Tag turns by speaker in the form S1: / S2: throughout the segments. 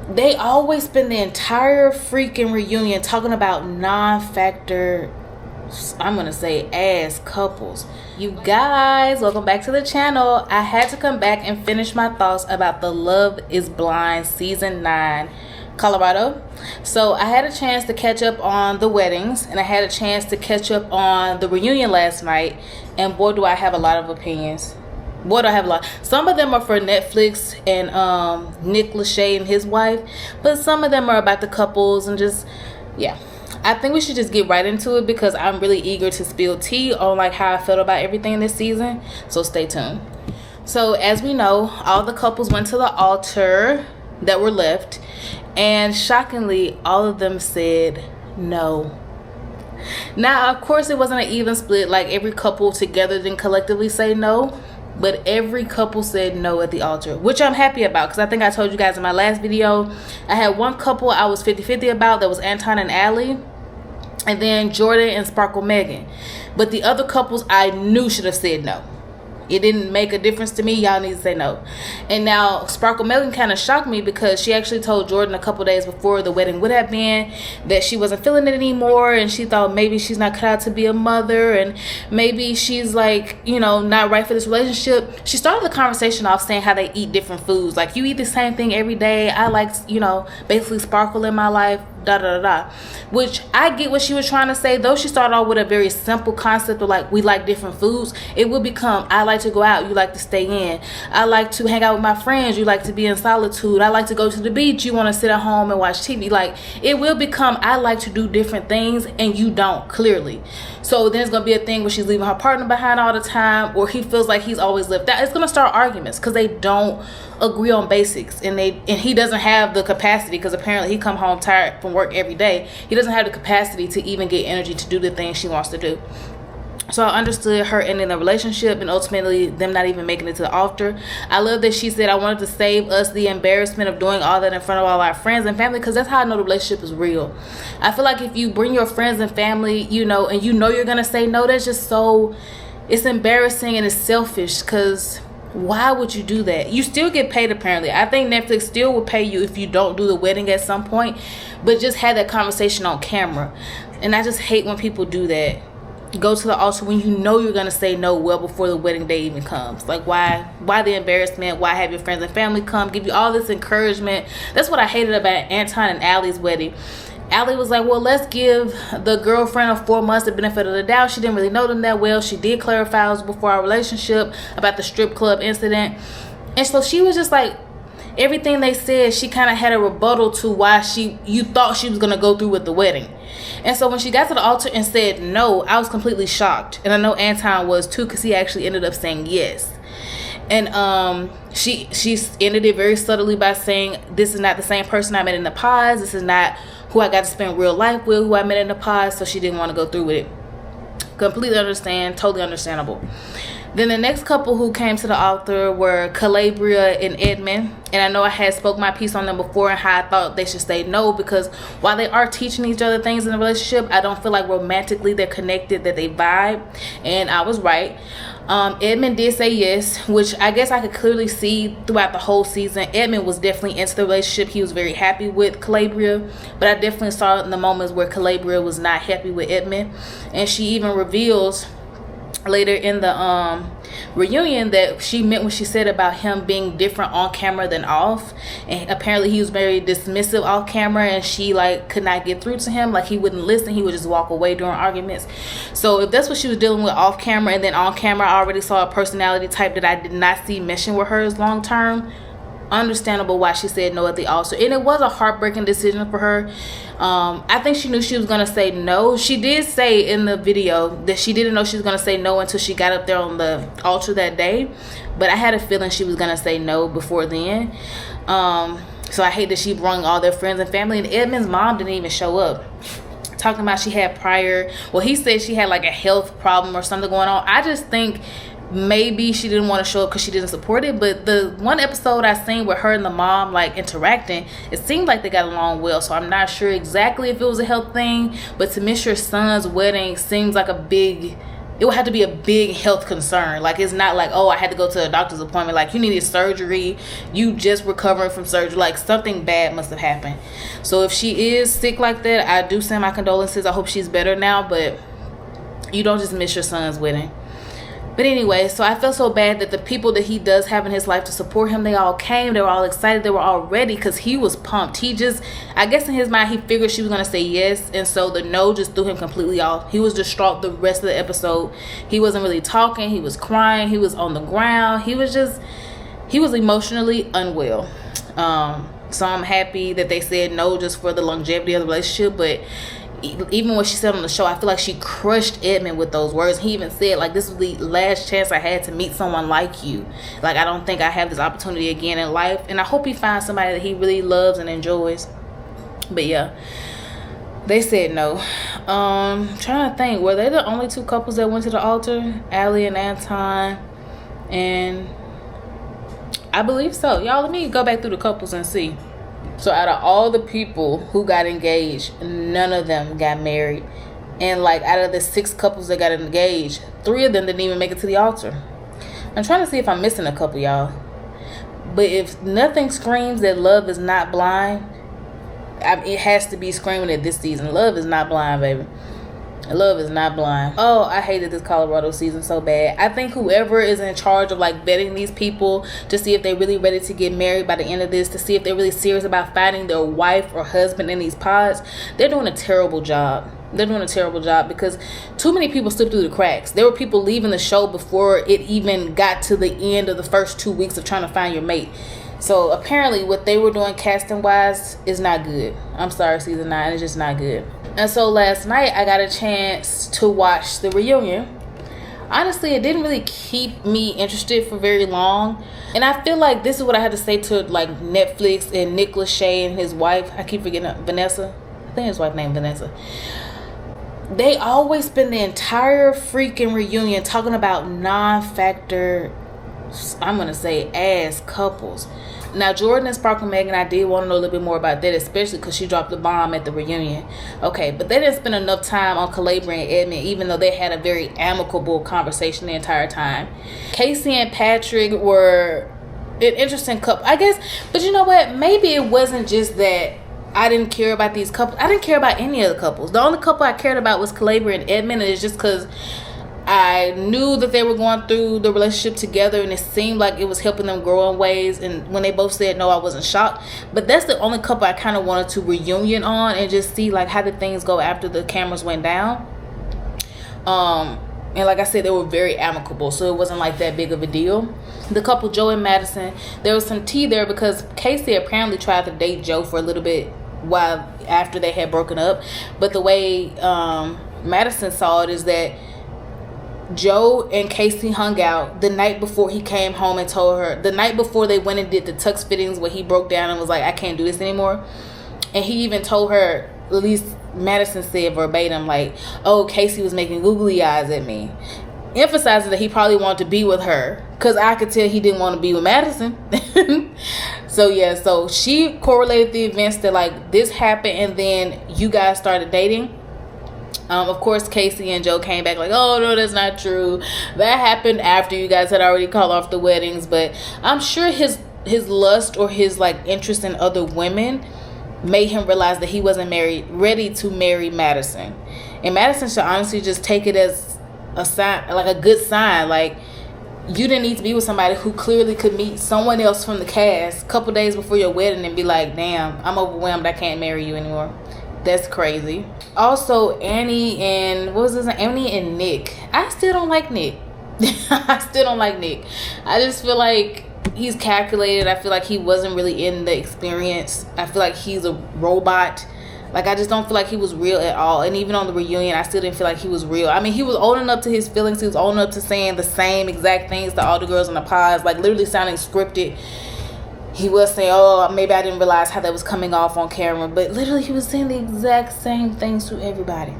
S1: They always spend the entire freaking reunion talking about non-factor, I'm gonna say ass couples. You guys, welcome back to the channel. I had to come back and finish my thoughts about the Love is Blind season 9 Colorado. So I had a chance to catch up on the weddings, and I had a chance to catch up on the reunion last night, and boy do I have a lot of opinions. Boy do I have a lot. Some of them are for Netflix and Nick Lachey and his wife, but some of them are about the couples and just, yeah. I think we should just get right into it because I'm really eager to spill tea on like how I felt about everything this season. So stay tuned. So as we know, all the couples went to the altar that were left, and shockingly, all of them said no. Now, of course, it wasn't an even split. Like every couple together didn't collectively say no, but every couple said no at the altar, which I'm happy about because I think I told you guys in my last video, I had one couple I was 50-50 about. That was Anton and Allie, and then Jordan and Sparkle Megan. But the other couples I knew should have said no. It didn't make a difference to me. Y'all need to say no. And now Sparkle Megan kind of shocked me because she actually told Jordan a couple days before the wedding would have been that she wasn't feeling it anymore, and she thought maybe she's not cut out to be a mother, and maybe she's like, you know, not right for this relationship. She started the conversation off saying how they eat different foods. Like, you eat the same thing every day. I like, you know, basically Sparkle in my life. Da da da da, which I get what she was trying to say. Though she started off with a very simple concept of like, we like different foods, it will become, I like to go out, you like to stay in. I like to hang out with my friends, you like to be in solitude. I like to go to the beach, you want to sit at home and watch TV. Like, it will become, I like to do different things and you don't, clearly. So then it's gonna be a thing where she's leaving her partner behind all the time, or he feels like he's always left out. It's gonna start arguments because they don't agree on basics, and he doesn't have the capacity, because apparently he come home tired from work every day. He doesn't have the capacity to even get energy to do the things she wants to do. So I understood her ending the relationship and ultimately them not even making it to the altar. I love that she said, I wanted to save us the embarrassment of doing all that in front of all our friends and family, because that's how I know the relationship is real. I feel like if you bring your friends and family, you know, and you know you're gonna say no, that's just so, it's embarrassing and it's selfish, because why would you do that? You still get paid apparently. I think Netflix still will pay you if you don't do the wedding at some point, but just have that conversation on camera. And I just hate when people do that. Go to the altar when you know you're gonna say no well before the wedding day even comes. Like, why the embarrassment? Why have your friends and family come, give you all this encouragement? That's what I hated about Anton and Allie's wedding. Allie was like, well, let's give the girlfriend of 4 months the benefit of the doubt. She didn't really know them that well. She did clarify it was before our relationship about the strip club incident. And so she was just like, everything they said, she kind of had a rebuttal to why you thought she was going to go through with the wedding. And so when she got to the altar and said no, I was completely shocked. And I know Anton was too, because he actually ended up saying yes. And she ended it very subtly by saying, this is not the same person I met in the past. This is not who I got to spend real life with, who I met in the past. So she didn't want to go through with it. Completely understand, totally understandable. Then the next couple who came to the altar were Calabria and Edmund. And I know I had spoke my piece on them before and how I thought they should say no, because while they are teaching each other things in the relationship, I don't feel like romantically they're connected, that they vibe. And I was right. Edmund did say yes, which I guess I could clearly see throughout the whole season. Edmund was definitely into the relationship. He was very happy with Calabria, but I definitely saw in the moments where Calabria was not happy with Edmund. And she even reveals later in the reunion that she meant what she said about him being different on camera than off, and apparently he was very dismissive off camera, and she like could not get through to him. Like, he wouldn't listen, he would just walk away during arguments. So if that's what she was dealing with off camera, and then on camera I already saw a personality type that I did not see meshing with hers long term, understandable why she said no at the altar. And it was a heartbreaking decision for her. I think she knew she was gonna say no. She did say in the video that she didn't know she was gonna say no until she got up there on the altar that day, but I had a feeling she was gonna say no before then. So I hate that she brought all their friends and family, and Edmund's mom didn't even show up, talking about she had he said she had like a health problem or something going on. I just think maybe she didn't want to show up because she didn't support it. But the one episode I seen with her and the mom like interacting, it seemed like they got along well. So I'm not sure exactly if it was a health thing, but to miss your son's wedding seems like a big it would have to be a big health concern. Like, it's not like, oh, I had to go to a doctor's appointment. Like, you needed surgery, you just recovering from surgery. Like, something bad must have happened. So if she is sick like that, I do send my condolences. I hope she's better now, but you don't just miss your son's wedding. But anyway, so I felt so bad that the people that he does have in his life to support him, they all came. They were all excited. They were all ready because he was pumped. He just, I guess in his mind, he figured she was going to say yes. And so the no just threw him completely off. He was distraught the rest of the episode. He wasn't really talking. He was crying. He was on the ground. He was emotionally unwell. So I'm happy that they said no just for the longevity of the relationship. But even what she said on the show, I feel like she crushed Edmund with those words. He even said, like, this was the last chance I had to meet someone like you. Like, I don't think I have this opportunity again in life. And I hope he finds somebody that he really loves and enjoys. But yeah, they said no. Trying to think, were they the only two couples that went to the altar? Allie and Anton. And I believe so. Y'all, let me go back through the couples and see. So out of all the people who got engaged, none of them got married. And like, out of the 6 couples that got engaged, 3 of them didn't even make it to the altar. I'm trying to see if I'm missing a couple, y'all. But if nothing screams that love is not blind, it has to be screaming it this season. Love is not blind, baby. Love is not blind. Oh, I hated this Colorado season so bad. I think whoever is in charge of like vetting these people to see if they're really ready to get married by the end of this, to see if they're really serious about finding their wife or husband in these pods, they're doing a terrible job. They're doing a terrible job because too many people slipped through the cracks. There were people leaving the show before it even got to the end of the first 2 weeks of trying to find your mate. So apparently what they were doing casting wise is not good. I'm sorry, season 9, it's just not good. And so last night I got a chance to watch the reunion. Honestly, it didn't really keep me interested for very long. And I feel like this is what I had to say to like Netflix and Nick Lachey and his wife. I keep forgetting Vanessa. I think his wife named Vanessa. They always spend the entire freaking reunion talking about non-factor, I'm going to say, ass couples. Now, Jordan and Sparkle Megan, I did want to know a little bit more about that, especially because she dropped the bomb at the reunion. Okay, but they didn't spend enough time on Calabria and Edmund, even though they had a very amicable conversation the entire time. Casey and Patrick were an interesting couple, I guess. But you know what? Maybe it wasn't just that I didn't care about these couples. I didn't care about any of the couples. The only couple I cared about was Calabria and Edmund, and it's just because I knew that they were going through the relationship together and it seemed like it was helping them grow in ways. And when they both said no, I wasn't shocked. But that's the only couple I kind of wanted to reunion on and just see like how did things go after the cameras went down. And like I said, they were very amicable, so it wasn't like that big of a deal. The couple Joe and Madison, there was some tea there because Casey apparently tried to date Joe for a little bit while after they had broken up. But the way Madison saw it is that Joe and Casey hung out the night before he came home and told her, the night before they went and did the tux fittings where he broke down and was like, I can't do this anymore. And he even told her, at least Madison said verbatim, like, oh, Casey was making googly eyes at me, emphasizing that he probably wanted to be with her because I could tell he didn't want to be with Madison. So yeah, so she correlated the events that like this happened and then you guys started dating. Of course, Casey and Joe came back like, oh, no, that's not true. That happened after you guys had already called off the weddings. But I'm sure his lust or his, like, interest in other women made him realize that he wasn't ready to marry Madison. And Madison should honestly just take it as a sign, like a good sign. Like, you didn't need to be with somebody who clearly could meet someone else from the cast a couple days before your wedding and be like, damn, I'm overwhelmed. I can't marry you anymore. That's crazy. Also, Annie and Nick. I still don't like Nick. I still don't like Nick. I just feel like he's calculated. I feel like he wasn't really in the experience. I feel like he's a robot. Like, I just don't feel like he was real at all. And even on the reunion, I still didn't feel like he was real. I mean, he was owning up to his feelings. He was owning up to saying the same exact things to all the girls in the pods, like literally sounding scripted. He was saying, oh, maybe I didn't realize how that was coming off on camera. But literally, he was saying the exact same things to everybody.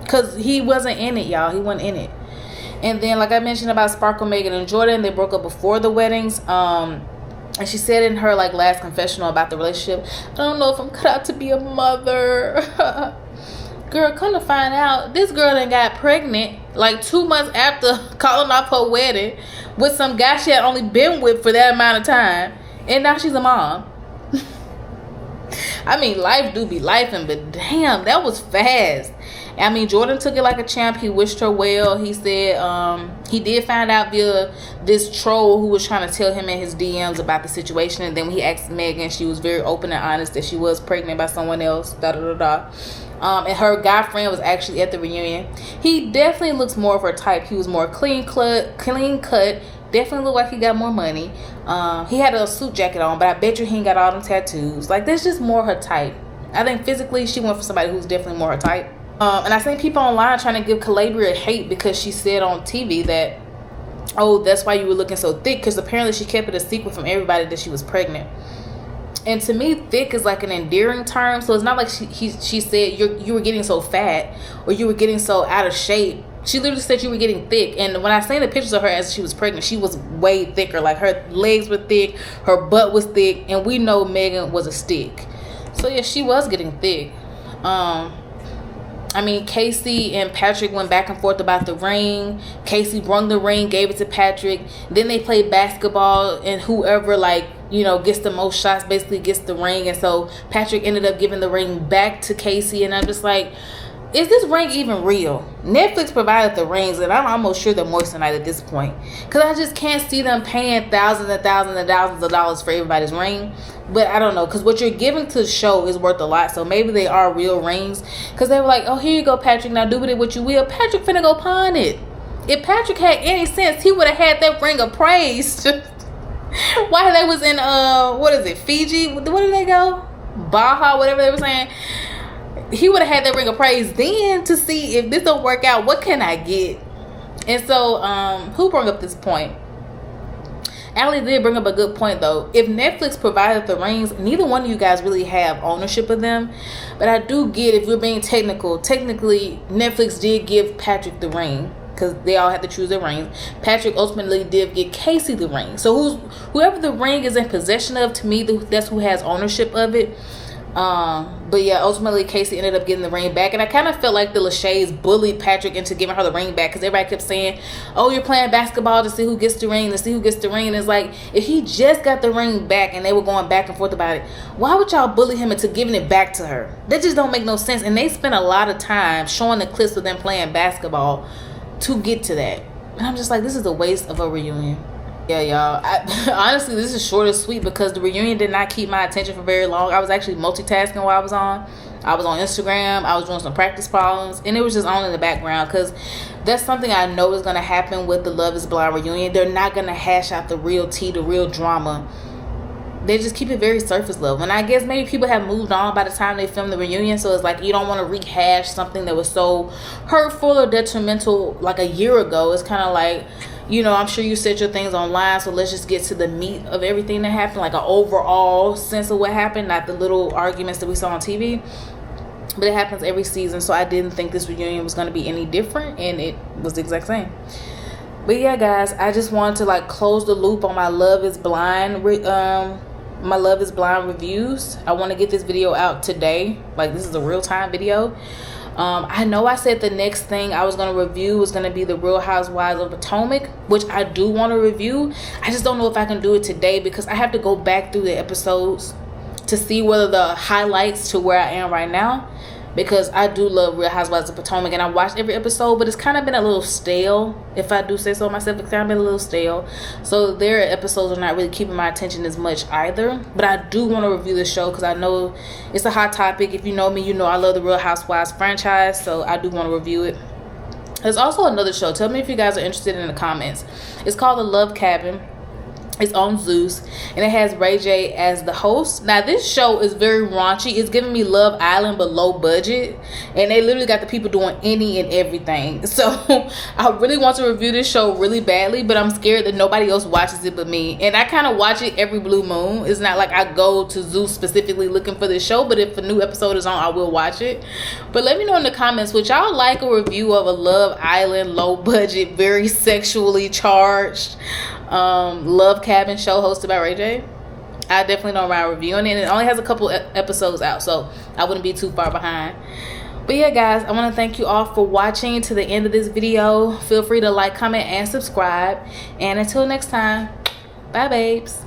S1: Because he wasn't in it, y'all. He wasn't in it. And then, like I mentioned about Sparkle, Megan, and Jordan, they broke up before the weddings. And she said in her, like, last confessional about the relationship, I don't know if I'm cut out to be a mother. Girl, come to find out, this girl done got pregnant like 2 months after calling off her wedding with some guy she had only been with for that amount of time, and now she's a mom. I mean, life do be lifing, but damn, that was fast. I mean, Jordan took it like a champ. He wished her well. He said he did find out via this troll who was trying to tell him in his DMs about the situation. And then when he asked Megan, she was very open and honest that she was pregnant by someone else. And her guy friend was actually at the reunion. He definitely looks more of her type. He was more clean cut. Definitely looked like he got more money. He had a suit jacket on, but I bet you he ain't got all them tattoos. Like, that's just more her type. I think physically she went for somebody who's definitely more her type. And I seen people online trying to give Calabria hate because she said on TV that, oh, that's why you were looking so thick, because apparently she kept it a secret from everybody that she was pregnant. And to me, thick is like an endearing term. So it's not like she said you were getting so fat or you were getting so out of shape. She literally said you were getting thick. And when I seen the pictures of her as she was pregnant, she was way thicker. Like, her legs were thick, her butt was thick, and we know Megan was a stick. So yeah, she was getting thick. I mean, Casey and Patrick went back and forth about the ring. Casey brung the ring, gave it to Patrick. Then they played basketball, and whoever, like, you know, gets the most shots basically gets the ring. And so Patrick ended up giving the ring back to Casey. And I'm just like, is this ring even real? Netflix provided the rings, and I'm almost sure they're moissanite at this point, because I just can't see them paying thousands and thousands and thousands of dollars for everybody's ring. But I don't know, because what you're giving to the show is worth a lot, so maybe they are real rings. Because they were like, oh, here you go, Patrick, now do with it what you will. Patrick finna go pawn it. If Patrick had any sense, he would have had that ring appraised while they was in what is it, Fiji? Where did they go? Baja, whatever they were saying. He would have had that ring appraised then to see if this don't work out, what can I get? And so who brought up this point? Allie did bring up a good point though. If Netflix provided the rings, neither one of you guys really have ownership of them. But I do get, if we're being technically Netflix did give Patrick the ring, because they all had to choose their rings. Patrick ultimately did get Casey the ring. So whoever the ring is in possession of, to me, that's who has ownership of it. But yeah, ultimately Casey ended up getting the ring back, and I kind of felt like the Lachey's bullied Patrick into giving her the ring back, because everybody kept saying, oh, you're playing basketball to see who gets the ring, and it's like, if he just got the ring back and they were going back and forth about it, why would y'all bully him into giving it back to her? That just don't make no sense. And they spent a lot of time showing the clips of them playing basketball to get to that, and I'm just like, this is a waste of a reunion. Yeah, y'all. Honestly, this is short and sweet because the reunion did not keep my attention for very long. I was actually multitasking while I was on. I was on Instagram. I was doing some practice problems, and it was just on in the background because that's something I know is going to happen with the Love is Blind reunion. They're not going to hash out the real tea, the real drama. They just keep it very surface level. And I guess maybe people have moved on by the time they filmed the reunion, so it's like you don't want to rehash something that was so hurtful or detrimental like a year ago. It's kind of like, you know, I'm sure you said your things online, so let's just get to the meat of everything that happened, like an overall sense of what happened, not the little arguments that we saw on TV. But it happens every season, so I didn't think this reunion was going to be any different, and it was the exact same. But yeah, guys, I just wanted to like close the loop on my Love is Blind reviews. I want to get this video out today. Like, this is a real-time video. I know I said the next thing I was going to review was going to be the Real Housewives of Potomac, which I do want to review. I just don't know if I can do it today because I have to go back through the episodes to see whether the highlights to where I am right now, because I do love Real Housewives of Potomac and I watched every episode, but it's kind of been a little stale, if I do say so myself. It's kind of been a little stale, so their episodes are not really keeping my attention as much either. But I do want to review the show because I know it's a hot topic. If you know me, you know I love the Real Housewives franchise, so I do want to review it. There's also another show, tell me if you guys are interested in the comments. It's called The Love Cabin. It's on Zeus, and it has Ray J as the host. Now, this show is very raunchy. It's giving me Love Island, but low budget. And they literally got the people doing any and everything. So, I really want to review this show really badly, but I'm scared that nobody else watches it but me. And I kind of watch it every blue moon. It's not like I go to Zeus specifically looking for this show, but if a new episode is on, I will watch it. But let me know in the comments, would y'all like a review of a Love Island, low budget, very sexually charged Love Cabin show hosted by Ray J? I definitely don't mind reviewing it. It only has a couple episodes out, so I wouldn't be too far behind. But yeah guys, I want to thank you all for watching to the end of this video. Feel free to like, comment, and subscribe, and until next time, bye babes.